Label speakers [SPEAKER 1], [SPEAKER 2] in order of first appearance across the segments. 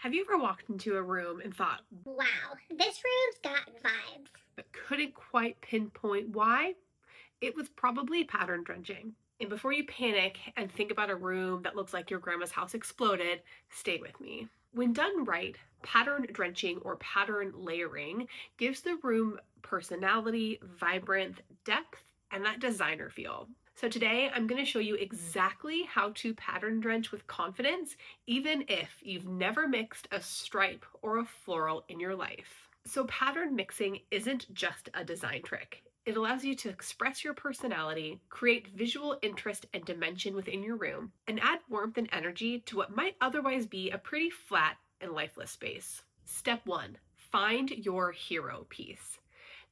[SPEAKER 1] Have you ever walked into a room and thought,
[SPEAKER 2] Wow, this room's got vibes.
[SPEAKER 1] but couldn't quite pinpoint why? It was probably pattern drenching. And before you panic and think about a room that looks like your grandma's house exploded, stay with me. When done right, pattern drenching or pattern layering gives the room personality, vibrance, depth, and that designer feel. So today I'm going to show you exactly how to pattern drench with confidence, even if you've never mixed a stripe or a floral in your life. So pattern mixing isn't just a design trick. It allows you to express your personality, create visual interest and dimension within your room, and add warmth and energy to what might otherwise be a pretty flat and lifeless space. Step 1. Find your hero piece.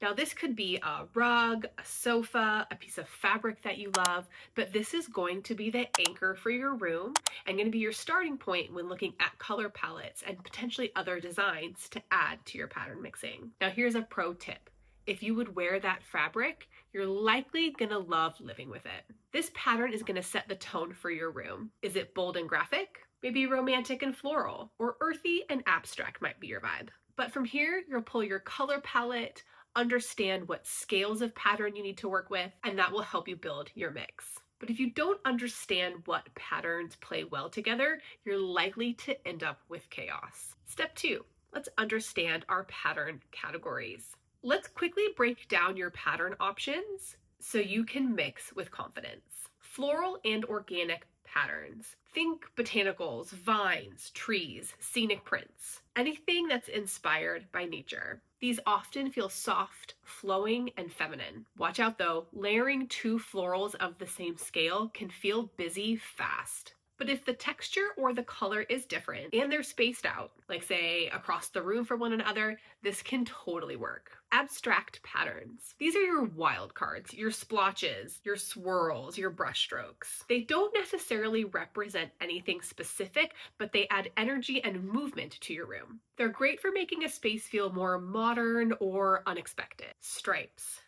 [SPEAKER 1] Now this could be a rug, a sofa, a piece of fabric that you love, but this is going to be the anchor for your room and going to be your starting point when looking at color palettes and potentially other designs to add to your pattern mixing. Now here's a pro tip. If you would wear that fabric, you're likely gonna love living with it. This pattern is gonna set the tone for your room. Is it bold and graphic? Maybe romantic and floral, or earthy and abstract might be your vibe. But from here, you'll pull your color palette, understand what scales of pattern you need to work with, and that will help you build your mix. But if you don't understand what patterns play well together, you're likely to end up with chaos. Step 2, let's understand our pattern categories. Let's quickly break down your pattern options so you can mix with confidence. Floral and organic patterns. Think botanicals, vines, trees, scenic prints, anything that's inspired by nature. These often feel soft, flowing, and feminine. Watch out though, layering two florals of the same scale can feel busy fast. But if the texture or the color is different and they're spaced out, like say across the room from one another, this can totally work. Abstract patterns. These are your wild cards, your splotches, your swirls, your brush strokes. They don't necessarily represent anything specific, but they add energy and movement to your room. They're great for making a space feel more modern or unexpected. Stripes.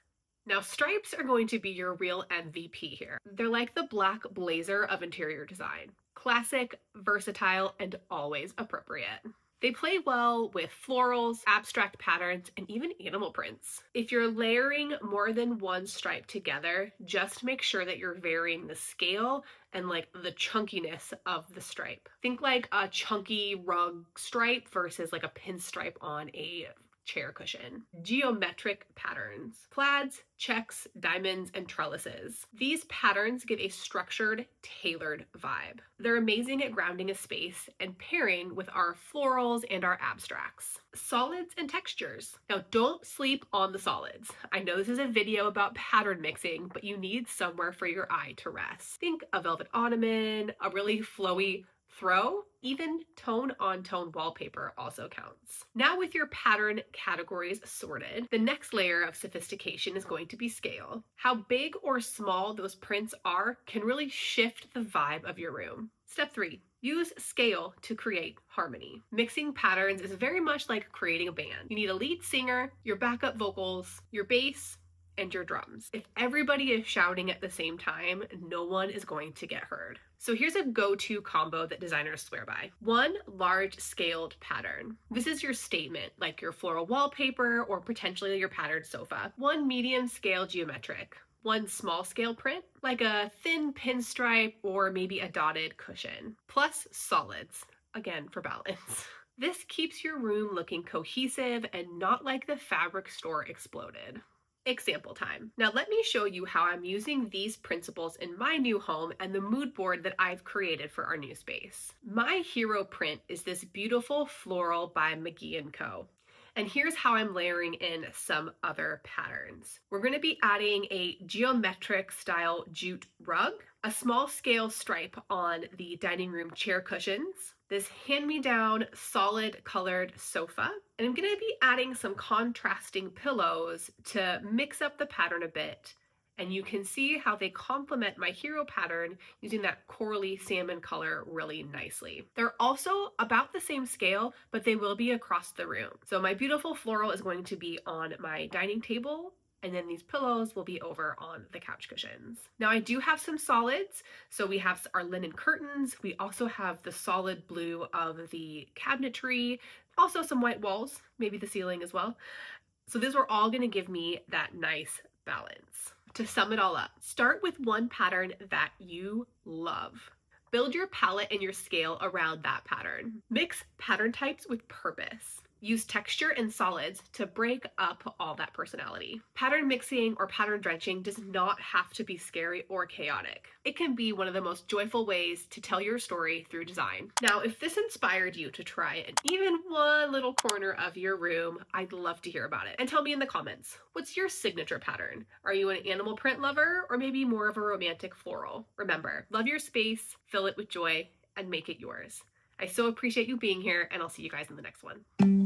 [SPEAKER 1] Now stripes are going to be your real MVP here. They're like the black blazer of interior design. Classic, versatile, and always appropriate. They play well with florals, abstract patterns, and even animal prints. If you're layering more than one stripe together, just make sure that you're varying the scale and like the chunkiness of the stripe. Think like a chunky rug stripe versus like a pinstripe on a chair cushion. Geometric patterns. Plaids, checks, diamonds, and trellises. These patterns give a structured, tailored vibe. They're amazing at grounding a space and pairing with our florals and our abstracts. Solids and textures. Now don't sleep on the solids. I know this is a video about pattern mixing, but you need somewhere for your eye to rest. Think a velvet ottoman, a really flowy throw, even tone-on-tone wallpaper also counts. Now with your pattern categories sorted, the next layer of sophistication is going to be scale. How big or small those prints are can really shift the vibe of your room. Step 3. Use scale to create harmony. Mixing patterns is very much like creating a band. You need a lead singer, your backup vocals, your bass, and your drums. If everybody is shouting at the same time, no one is going to get heard. So here's a go-to combo that designers swear by. One large scaled pattern. This is your statement, like your floral wallpaper or potentially your patterned sofa. One medium scale geometric. One small scale print, like a thin pinstripe or maybe a dotted cushion. Plus solids, again for balance. This keeps your room looking cohesive and not like the fabric store exploded. Example time. Now let me show you how I'm using these principles in my new home and the mood board that I've created for our new space. My hero print is this beautiful floral by McGee & Co. And here's how I'm layering in some other patterns. We're going to be adding a geometric style jute rug, a small scale stripe on the dining room chair cushions, this hand-me-down solid colored sofa, and I'm going to be adding some contrasting pillows to mix up the pattern a bit. And you can see how they complement my hero pattern using that corally salmon color really nicely. They're also about the same scale, but they will be across the room. So my beautiful floral is going to be on my dining table, and then these pillows will be over on the couch cushions. Now I do have some solids. So we have our linen curtains. We also have the solid blue of the cabinetry, also some white walls, maybe the ceiling as well. So these are all going to give me that nice balance. To sum it all up, start with one pattern that you love. Build your palette and your scale around that pattern. Mix pattern types with purpose. Use texture and solids to break up all that personality. Pattern mixing or pattern drenching does not have to be scary or chaotic. It can be one of the most joyful ways to tell your story through design. Now, if this inspired you to try it, even one little corner of your room, I'd love to hear about it. And tell me in the comments, what's your signature pattern? Are you an animal print lover or maybe more of a romantic floral? Remember, love your space, fill it with joy, and make it yours. I so appreciate you being here, and I'll see you guys in the next one.